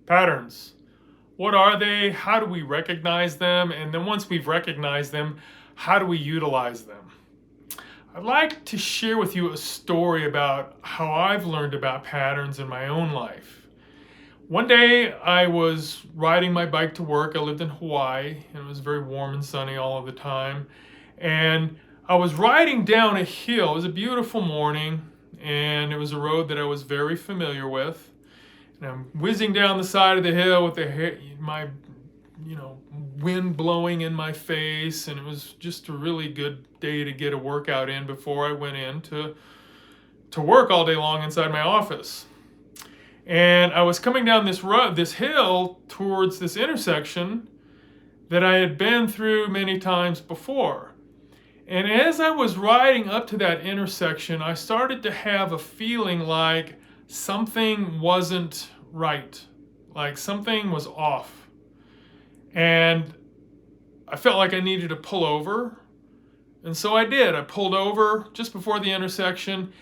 Patterns. What are they? How do we recognize them? And then once we've recognized them, how do we utilize them? I'd like to share with you a story about how I've learned about patterns in my own life. One day I was riding my bike to work. I lived in Hawaii and it was very warm and sunny all of the time. And I was riding down a hill. It was a beautiful morning and it was a road that I was very familiar with. And I'm whizzing down the side of the hill with my wind blowing in my face, and it was just a really good day to get a workout in before I went in to work all day long inside my office. And I was coming down this hill towards this intersection that I had been through many times before. And as I was riding up to that intersection, I started to have a feeling like something wasn't right, like something was off. And I felt like I needed to pull over. And so I did. I pulled over just before the intersection.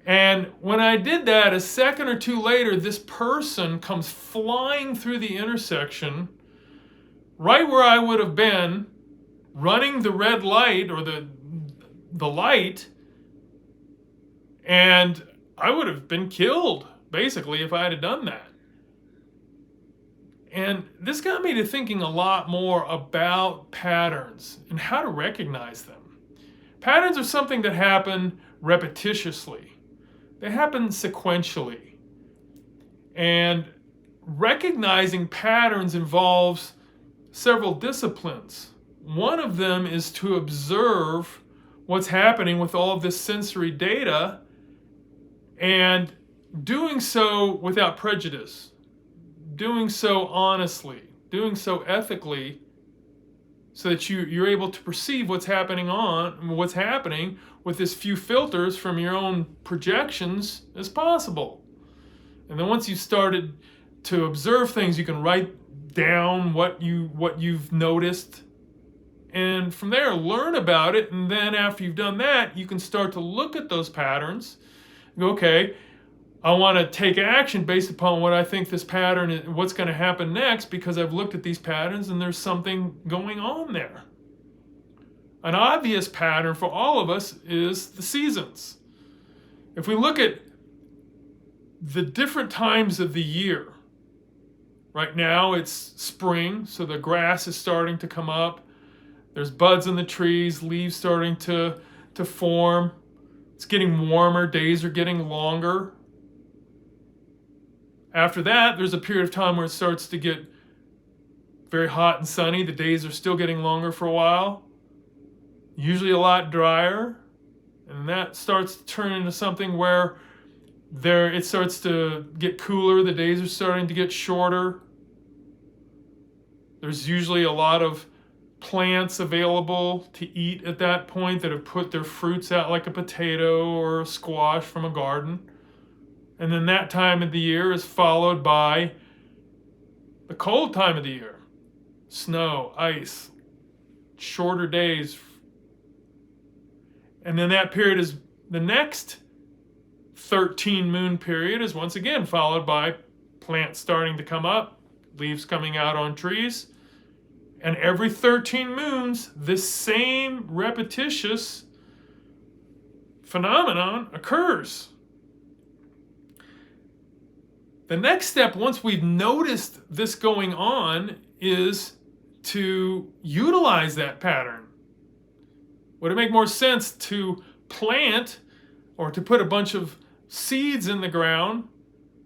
And when I did that, a second or two later, this person comes flying through the intersection right where I would have been, running the red light or the light, and I would have been killed, basically, if I had done that. And this got me to thinking a lot more about patterns and how to recognize them. Patterns are something that happen repetitiously. They happen sequentially. And recognizing patterns involves several disciplines. One of them is to observe what's happening with all of this sensory data and doing so without prejudice, doing so honestly, doing so ethically, so that you're able to perceive what's happening with as few filters from your own projections as possible. And then once you started to observe things, you can write down what you've noticed, and from there learn about it. And then after you've done that, you can start to look at those patterns and go, okay, I want to take action based upon what I think this pattern is, what's going to happen next, because I've looked at these patterns and there's something going on there. An obvious pattern for all of us is the seasons. If we look at the different times of the year, right now it's spring, so the grass is starting to come up. There's buds in the trees, leaves starting to form. It's getting warmer, days are getting longer. After that, there's a period of time where it starts to get very hot and sunny. The days are still getting longer for a while, usually a lot drier. And that starts to turn into something where it starts to get cooler. The days are starting to get shorter. There's usually a lot of plants available to eat at that point that have put their fruits out, like a potato or a squash from a garden. And then that time of the year is followed by the cold time of the year. Snow, ice, shorter days. And then that period is the next 13 moon period is once again followed by plants starting to come up, leaves coming out on trees. And every 13 moons, this same repetitious phenomenon occurs. The next step, once we've noticed this going on, is to utilize that pattern. Would it make more sense to plant or to put a bunch of seeds in the ground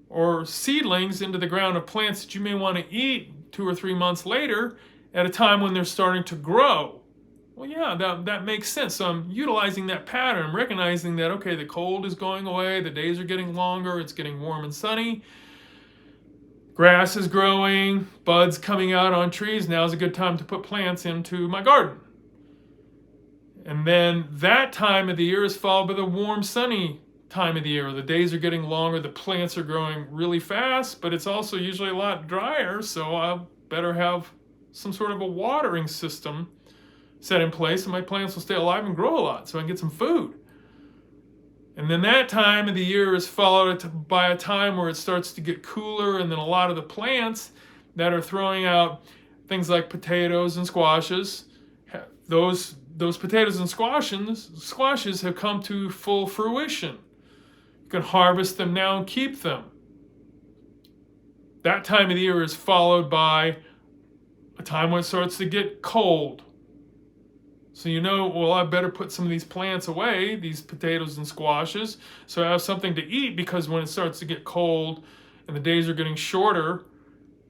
or seedlings into the ground of plants that you may want to eat 2 or 3 months later at a time when they're starting to grow? Well, yeah, that makes sense. So I'm utilizing that pattern. I'm recognizing that, okay, the cold is going away, the days are getting longer, it's getting warm and sunny. Grass is growing, buds coming out on trees. Now's a good time to put plants into my garden. And then that time of the year is followed by the warm, sunny time of the year. The days are getting longer, the plants are growing really fast, but it's also usually a lot drier, so I better have some sort of a watering system set in place, and my plants will stay alive and grow a lot so I can get some food. And then that time of the year is followed by a time where it starts to get cooler, and then a lot of the plants that are throwing out things like potatoes and squashes, those potatoes and squashes have come to full fruition. You can harvest them now and keep them. That time of the year is followed by a time when it starts to get cold. So well, I better put some of these plants away, these potatoes and squashes, so I have something to eat, because when it starts to get cold and the days are getting shorter,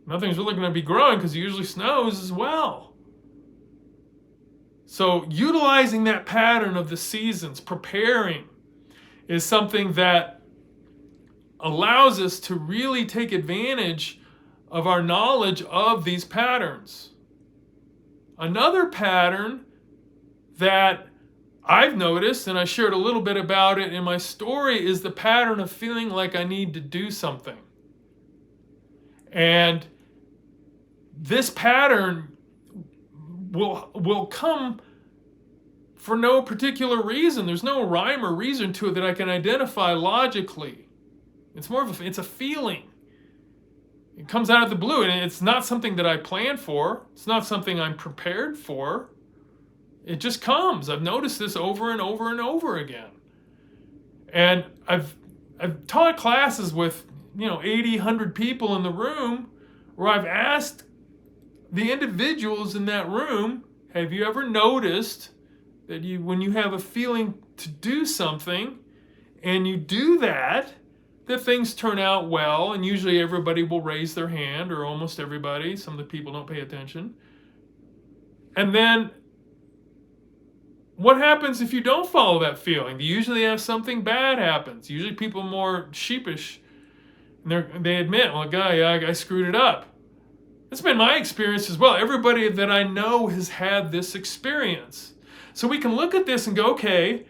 nothing's really going to be growing because it usually snows as well. So utilizing that pattern of the seasons, preparing, is something that allows us to really take advantage of our knowledge of these patterns. Another pattern that I've noticed, and I shared a little bit about it in my story, is the pattern of feeling like I need to do something. And this pattern will come for no particular reason. There's no rhyme or reason to it that I can identify logically. It's a feeling. It comes out of the blue, and it's not something that I planned for. It's not something I'm prepared for. It just comes. I've noticed this over and over and over again. And I've taught classes with 80, 100 people in the room, where I've asked the individuals in that room, have you ever noticed that when you have a feeling to do something and you do that things turn out well? And usually everybody will raise their hand, or almost everybody. Some of the people don't pay attention. And then what happens if you don't follow that feeling? You usually have something bad happens. Usually people are more sheepish, and they admit, well, I screwed it up. That's been my experience as well. Everybody that I know has had this experience. So we can look at this and go, okay,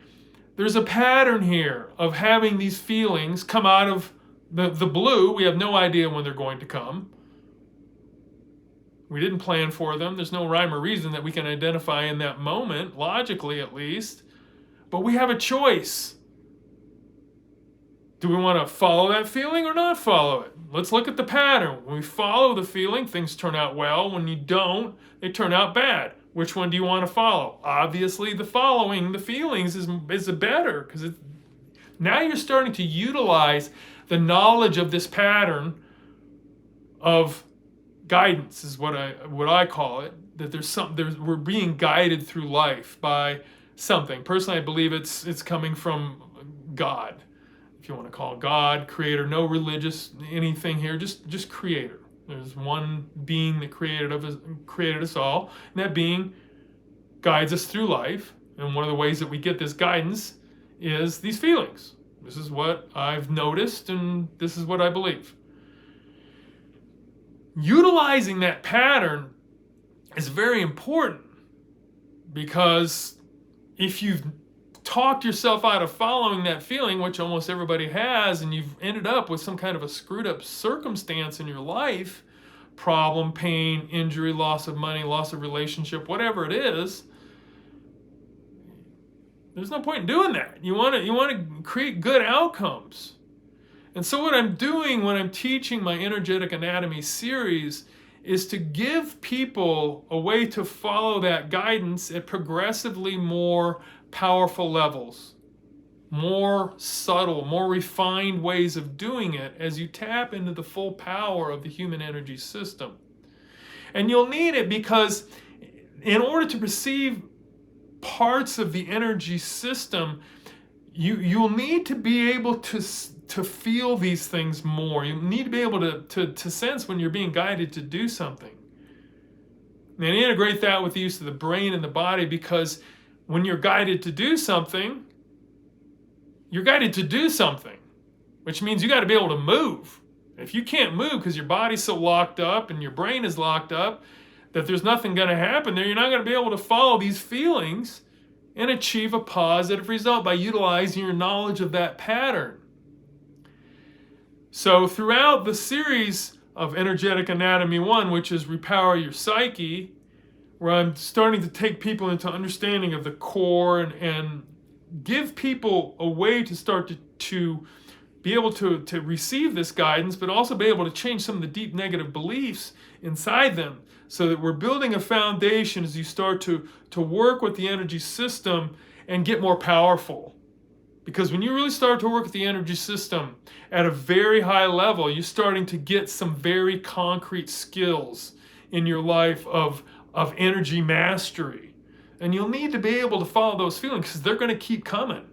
there's a pattern here of having these feelings come out of the blue. We have no idea when they're going to come. We didn't plan for them. There's no rhyme or reason that we can identify in that moment, logically at least. But we have a choice. Do we want to follow that feeling or not follow it? Let's look at the pattern. When we follow the feeling, things turn out well. When you don't, they turn out bad. Which one do you want to follow? Obviously, the following the feelings is better, because now you're starting to utilize the knowledge of this pattern of guidance, is what I call it. That we're being guided through life by something. Personally, I believe it's coming from God, if you want to call it God, creator. No religious anything here, just creator. There's one being that created us all, and that being guides us through life. And one of the ways that we get this guidance is these feelings. This is what I've noticed, and this is what I believe. Utilizing that pattern is very important, because if you've talked yourself out of following that feeling, which almost everybody has, and you've ended up with some kind of a screwed up circumstance in your life, problem, pain, injury, loss of money, loss of relationship, whatever it is, there's no point in doing that. You want to create good outcomes. And so what I'm doing when I'm teaching my Energetic Anatomy series is to give people a way to follow that guidance at progressively more powerful levels, more subtle, more refined ways of doing it as you tap into the full power of the human energy system. And you'll need it, because in order to perceive parts of the energy system, you'll need to be able to feel these things more. You need to be able to sense when you're being guided to do something. And integrate that with the use of the brain and the body, because when you're guided to do something, you're guided to do something, which means you got to be able to move. If you can't move because your body's so locked up and your brain is locked up that there's nothing going to happen there, you're not going to be able to follow these feelings and achieve a positive result by utilizing your knowledge of that pattern. So throughout the series of Energetic Anatomy 1, which is Repower Your Psyche, where I'm starting to take people into understanding of the core and give people a way to start to be able to receive this guidance, but also be able to change some of the deep negative beliefs inside them, so that we're building a foundation as you start to work with the energy system and get more powerful. Because when you really start to work with the energy system at a very high level, you're starting to get some very concrete skills in your life of energy mastery. And you'll need to be able to follow those feelings, because they're going to keep coming.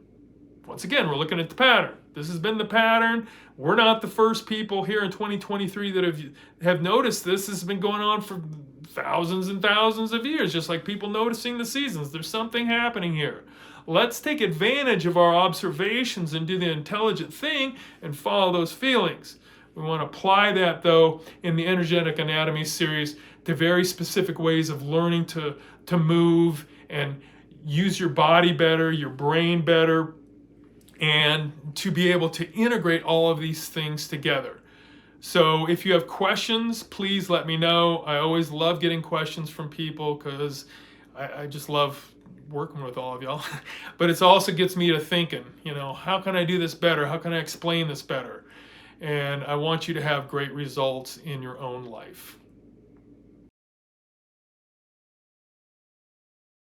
Once again, we're looking at the pattern. This has been the pattern. We're not the first people here in 2023 that have noticed this. This has been going on for thousands and thousands of years, just like people noticing the seasons. There's something happening here. Let's take advantage of our observations and do the intelligent thing and follow those feelings. We want to apply that, though, in the Energetic Anatomy series to very specific ways of learning to move and use your body better, your brain better, and to be able to integrate all of these things together. So if you have questions, please let me know. I always love getting questions from people, because I just love working with all of y'all. But it also gets me to thinking, how can I do this better? How can I explain this better? And I want you to have great results in your own life.